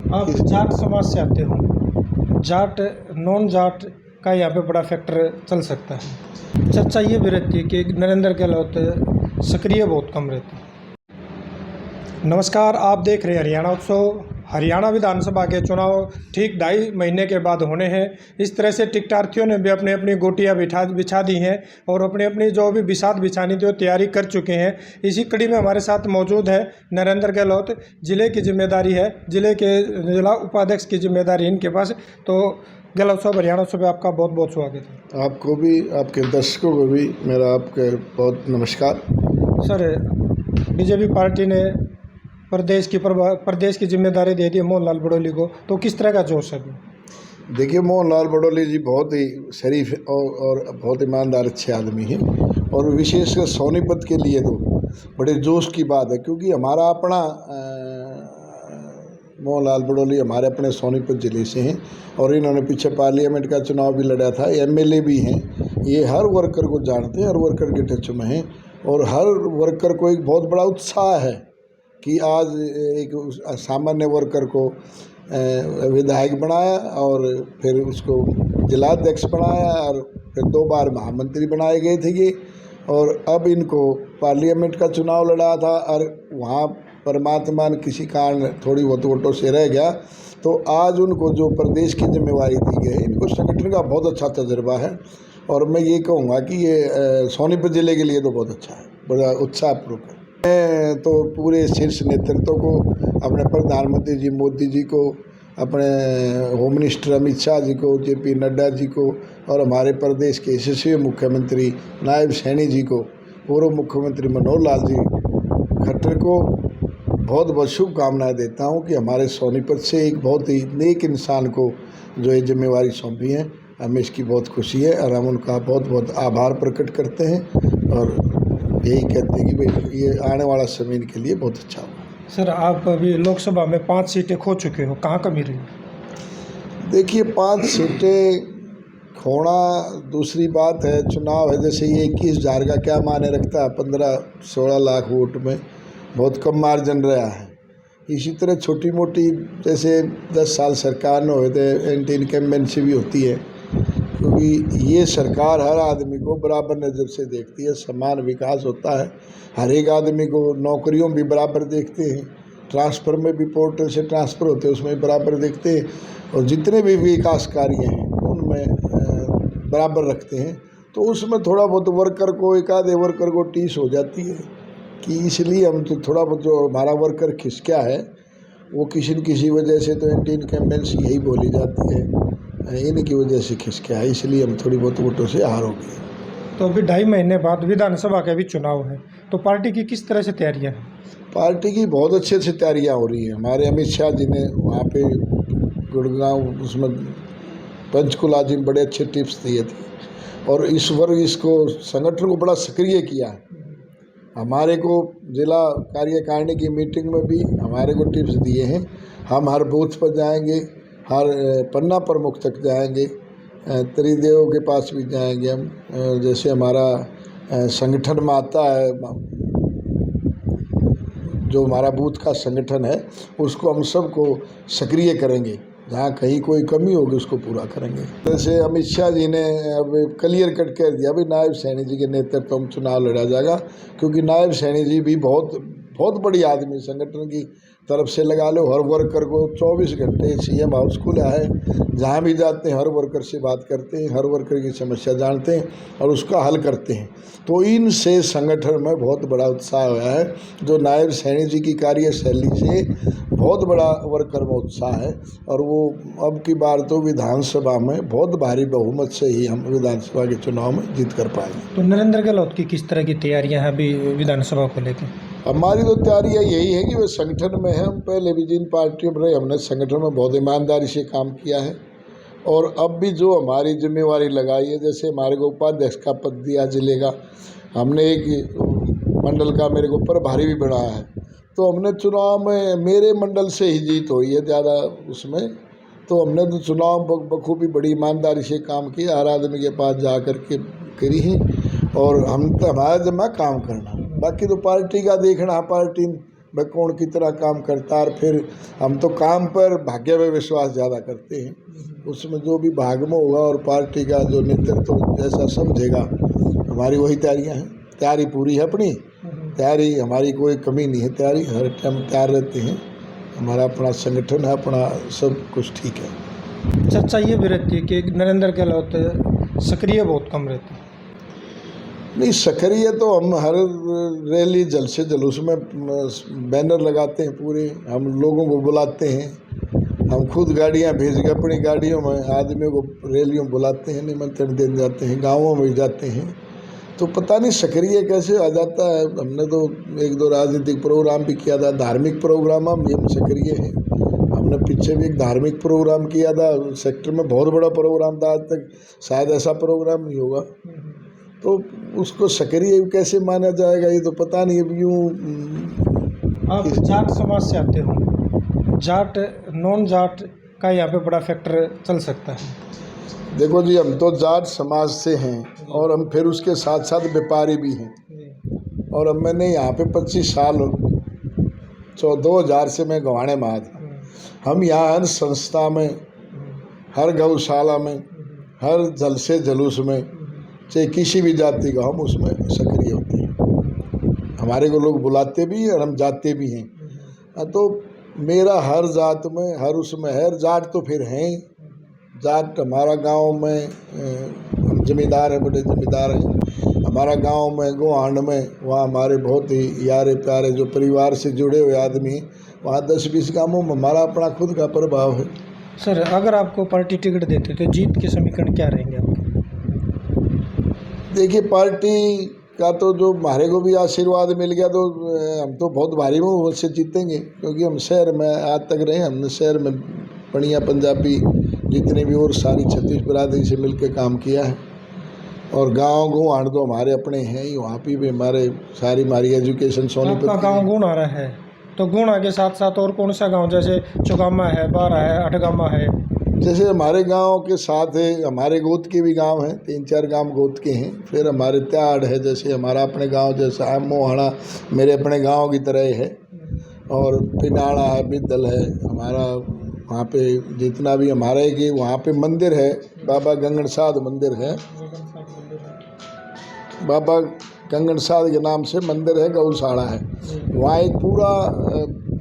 आप जाट समाज से आते हो, जाट नॉन जाट का यहाँ पे बड़ा फैक्टर चल सकता है। चर्चा ये भी रहती है कि नरेंद्र गहलोत सक्रिय बहुत कम रहते हैं। नमस्कार, आप देख रहे हैं हरियाणा उत्सव। हरियाणा विधानसभा के चुनाव ठीक 2.5 महीने के बाद होने हैं। इस तरह से टिकटार्थियों ने भी अपनी अपनी गोटियां बिछा दी हैं और अपनी अपनी जो भी बिसात बिछानी थी वो तैयारी कर चुके हैं। इसी कड़ी में हमारे साथ मौजूद है नरेंद्र गहलोत। ज़िले की जिम्मेदारी है, जिला उपाध्यक्ष की जिम्मेदारी इनके पास। तो गहलोत साहब, हरियाणा उत्सव में आपका बहुत बहुत स्वागत है। आपको भी, आपके दर्शकों को भी मेरा आपके बहुत नमस्कार। सर, बीजेपी पार्टी ने प्रदेश की जिम्मेदारी दे दी है मोहनलाल बड़ौली को, तो किस तरह का जोश है? देखिए, मोहनलाल बड़ौली जी बहुत ही शरीफ और बहुत ईमानदार अच्छे आदमी हैं और विशेषकर सोनीपत के लिए तो बड़े जोश की बात है, क्योंकि हमारा अपना मोहनलाल बड़ौली हमारे अपने सोनीपत ज़िले से हैं और इन्होंने पीछे पार्लियामेंट का चुनाव भी लड़ा था, एमएलए भी हैं। ये हर वर्कर को जानते हैं, हर वर्कर के टच में हैं और हर वर्कर को एक बहुत बड़ा उत्साह है कि आज एक सामान्य वर्कर को विधायक बनाया और फिर उसको जिलाध्यक्ष बनाया और फिर 2 बार महामंत्री बनाए गए थे ये, और अब इनको पार्लियामेंट का चुनाव लड़ा था और वहाँ परमात्मा ने किसी कारण थोड़ी बहुत वोटों से रह गया, तो आज उनको जो प्रदेश की जिम्मेवारी दी गई है, इनको संगठन का बहुत अच्छा तजुर्बा है और मैं ये कहूँगा कि ये सोनीपत ज़िले के लिए तो बहुत अच्छा है, बड़ा उत्साहपूर्वक है। मैं तो पूरे शीर्ष नेतृत्व को, अपने प्रधानमंत्री जी मोदी जी को, अपने होम मिनिस्टर अमित शाह जी को, जेपी नड्डा जी को और हमारे प्रदेश के यशस्वी मुख्यमंत्री नायब सैनी जी को, पूर्व मुख्यमंत्री मनोहर लाल जी खट्टर को बहुत बहुत शुभकामनाएं देता हूं कि हमारे सोनीपत से एक बहुत ही नेक इंसान को जो ये जिम्मेवारी सौंपी है, हमें इसकी बहुत खुशी है और हम उनका बहुत बहुत आभार प्रकट करते हैं और यही कहते हैं कि भाई ये आने वाला समय इनके लिए बहुत अच्छा होगा। सर, आप अभी लोकसभा में 5 सीटें खो चुके हो, कहाँ कमी रही? देखिए, 5 सीटें खोना दूसरी बात है, चुनाव है, जैसे ये 21,000 का क्या मायने रखता है, 15-16 लाख वोट में बहुत कम मार्जिन रहा है। इसी तरह छोटी मोटी, जैसे 10 साल सरकार में हुए थे, एंटी इनकम्बेंसी भी होती है, क्योंकि ये सरकार हर आदमी को बराबर नज़र से देखती है, समान विकास होता है, हर एक आदमी को नौकरियों भी बराबर देखते हैं, ट्रांसफ़र में भी पोर्टल से ट्रांसफ़र होते हैं उसमें बराबर देखते हैं और जितने भी विकास कार्य हैं उनमें बराबर रखते हैं। तो उसमें थोड़ा बहुत वर्कर को, एक आधे वर्कर को टीस हो जाती है कि इसलिए हम तो थोड़ा बहुत जो हमारा वर्कर खिसका है वो किसी न किसी वजह से, तो एंटी इनकम्बेंसी यही बोली जाती है, इनकी वजह से खिसका है, इसलिए हम थोड़ी बहुत वोटों से हार हो गए। तो अभी 2.5 महीने बाद विधानसभा का भी चुनाव है, तो पार्टी की किस तरह से तैयारियां हैं? पार्टी की बहुत अच्छे से तैयारियां हो रही हैं। हमारे अमित शाह जी ने वहाँ पे गुड़गांव उसमें पंचकुला जी में बड़े अच्छे टिप्स दिए थे और इस वर्ग इसको संगठन को बड़ा सक्रिय किया है। हमारे को जिला कार्यकारिणी की मीटिंग में भी हमारे को टिप्स दिए हैं। हम हर बूथ पर जाएंगे, हर पन्ना प्रमुख तक जाएंगे, त्रिदेव के पास भी जाएंगे हम, जैसे हमारा संगठन में आता है, जो हमारा बूथ का संगठन है उसको हम सबको सक्रिय करेंगे, जहाँ कहीं कोई कमी होगी उसको पूरा करेंगे। जैसे अमित शाह जी ने अब क्लियर कट कर दिया, अभी नायब सैनी जी के नेतृत्व में चुनाव लड़ा जाएगा, क्योंकि नायब सैनी जी भी बहुत बड़ी आदमी, संगठन की तरफ से लगा लो, हर वर्कर को 24 घंटे सीएम हाउस खुला है, जहाँ भी जाते हैं हर वर्कर से बात करते हैं, हर वर्कर की समस्या जानते हैं और उसका हल करते हैं। तो इनसे संगठन में बहुत बड़ा उत्साह हुआ है, जो नायब सैनी जी की कार्यशैली से बहुत बड़ा वर्कर में उत्साह है और वो अब की बार तो विधानसभा में बहुत भारी बहुमत से ही हम विधानसभा के चुनाव में जीत कर पाएंगे। तो नरेंद्र गहलोत की किस तरह की तैयारियां हैं अभी विधानसभा को लेकर? हमारी तो तैयारियाँ यही है कि वे संगठन में है, हम पहले भी जिन पार्टियों में रहे हमने संगठन में बहुत ईमानदारी से काम किया है और अब भी जो हमारी जिम्मेवारी लगाई है, जैसे हमारे को उपाध्यक्ष का पद दिया जिले का, हमने एक मंडल का मेरे को प्रभारी भी बनाया है, तो हमने चुनाव में मेरे मंडल से ही जीत हुई है ज़्यादा उसमें, तो हमने तो चुनाव बखूबी बड़ी ईमानदारी से काम किया, हर आदमी के पास जा कर के करी ही और हम तो हमारा जमा काम करना, बाकी तो पार्टी का देखना, पार्टी भाई कौन कितना काम करता है। और फिर हम तो काम पर भाग्य में विश्वास ज़्यादा करते हैं, उसमें जो भी भाग में होगा और पार्टी का जो नेतृत्व जैसा समझेगा, हमारी वही तैयारियां हैं। तैयारी पूरी है अपनी, तैयारी हमारी कोई कमी नहीं है, तैयारी हर टाइम तैयार रहते हैं। हमारा अपना संगठन है, अपना सब कुछ ठीक है। चर्चा ये भी रहती है कि नरेंद्र गहलोत सक्रिय बहुत कम रहते हैं। नहीं, सक्रिय तो हम हर रैली जलसे जुलूस में बैनर लगाते हैं पूरे, हम लोगों को बुलाते हैं, हम खुद गाड़ियां भेज के अपनी गाड़ियों में आदमियों को रैलियों बुलाते हैं, निमंत्रण देने जाते हैं, गाँवों में जाते हैं। तो पता नहीं सक्रिय कैसे आ जाता है। हमने तो एक दो राजनीतिक प्रोग्राम भी किया था, धार्मिक प्रोग्राम, हम सक्रिय हैं। हमने पीछे भी एक धार्मिक प्रोग्राम किया था, सेक्टर में बहुत बड़ा प्रोग्राम था, आज तक शायद ऐसा प्रोग्राम नहीं होगा। तो उसको सक्रिय कैसे माना जाएगा, ये तो पता नहीं। अब यूँ आप जाट समाज से आते हो, जाट नॉन जाट का यहाँ पे बड़ा फैक्टर चल सकता है। देखो जी, हम तो जाट समाज से हैं और हम फिर उसके साथ साथ व्यापारी भी हैं। और अब मैंने यहाँ पे 25 साल 2000 से मैं गंवाणे में आया था। हम यहाँ हर संस्था में, हर गौशाला में, हर जलसे जुलूस में, चाहे किसी भी जाति का, हम उसमें सक्रिय होते हैं। हमारे को लोग बुलाते भी हैं और हम जाते भी हैं। तो मेरा हर जात में, हर उसमें, हर जाट तो फिर हैं। जाट हमारा गांव में हम जमींदार हैं, बड़े जमींदार हैं। हमारा गांव में गोहांड में, वहाँ हमारे बहुत ही यारे प्यारे जो परिवार से जुड़े हुए आदमी, वहाँ 10-20 गांवों में हमारा अपना खुद का प्रभाव है। सर, अगर आपको पार्टी टिकट देते तो जीत के समीकरण क्या रहेंगे आपके? देखिए, पार्टी का तो जो हमारे को भी आशीर्वाद मिल गया तो हम तो बहुत भारी में से जीतेंगे, क्योंकि हम शहर में आज तक रहे। हमने शहर में पणिया पंजाबी जितने भी और सारी 36 बिरादरी से मिलकर काम किया है। और गांव गुआंढ तो हमारे अपने हैं ही, वहाँ पे भी हमारी एजुकेशन सोनीपत। आपका गांव गुणा है, तो गुणा के साथ साथ और कौन सा गांव, जैसे चौगामा है, बारा है, अठगामा है? जैसे हमारे गांव के साथ है, हमारे गोद के भी गांव हैं, 3-4 गांव गोद के हैं। फिर हमारे त्याड़ है, जैसे हमारा अपने गांव जैसा है, मोहाना मेरे अपने गांव की तरह है। और पिनाड़ा है, बिद्दल है हमारा। वहाँ पे जितना भी हमारा है कि वहाँ पे मंदिर है, बाबा गंगन साध मंदिर है, बाबा गंगन साध के नाम से मंदिर है, गौशाला है। वहाँ एक पूरा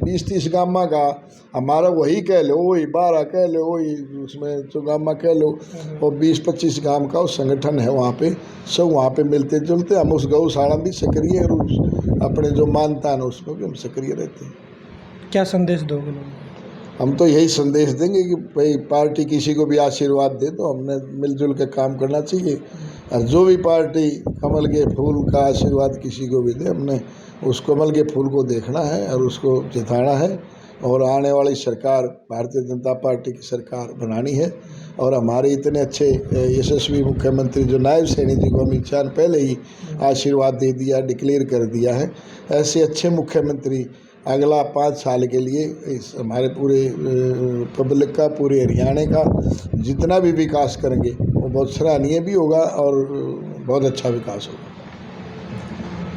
20-30 गामा का हमारा, वही कह लो, वही 12 कह लो, वही उसमें चौगामा कह लो, और 20-25 गांव का उस संगठन है। वहाँ पे सब वहाँ पे मिलते जुलते, हम उस गौशाला भी सक्रिय रूप अपने जो मानता है उसमें भी हम सक्रिय रहते हैं। क्या संदेश दोगे लोगों को? हम तो यही संदेश देंगे कि भाई पार्टी किसी को भी आशीर्वाद दे तो हमने मिलजुल के काम करना चाहिए। और जो भी पार्टी कमल के फूल का आशीर्वाद किसी को भी दे, हमने उस कमल के फूल को देखना है और उसको जिताना है। और आने वाली सरकार भारतीय जनता पार्टी की सरकार बनानी है। और हमारे इतने अच्छे यशस्वी मुख्यमंत्री जो नायब सैनी जी को अमित शाह ने पहले ही आशीर्वाद दे दिया, डिक्लेयर कर दिया है, ऐसे अच्छे मुख्यमंत्री अगला 5 साल के लिए इस हमारे पूरे पब्लिक का, पूरे हरियाणा का जितना भी विकास करेंगे वो बहुत सराहनीय भी होगा और बहुत अच्छा विकास होगा।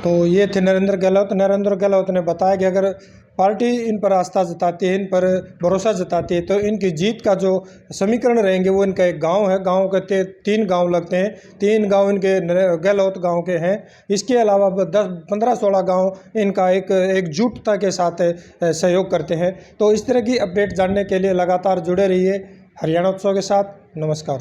तो ये थे नरेंद्र गहलोत। नरेंद्र गहलोत ने बताया कि अगर पार्टी इन पर आस्था जताती है, इन पर भरोसा जताती है, तो इनकी जीत का जो समीकरण रहेंगे वो इनका एक गांव है। गांव के 3 गांव लगते हैं, 3 गांव इनके गहलोत गांव के हैं। इसके अलावा 10-15-16 गांव इनका एक एकजुटता के साथ सहयोग करते हैं। तो इस तरह की अपडेट जानने के लिए लगातार जुड़े रहिए हरियाणा उत्सव के साथ। नमस्कार।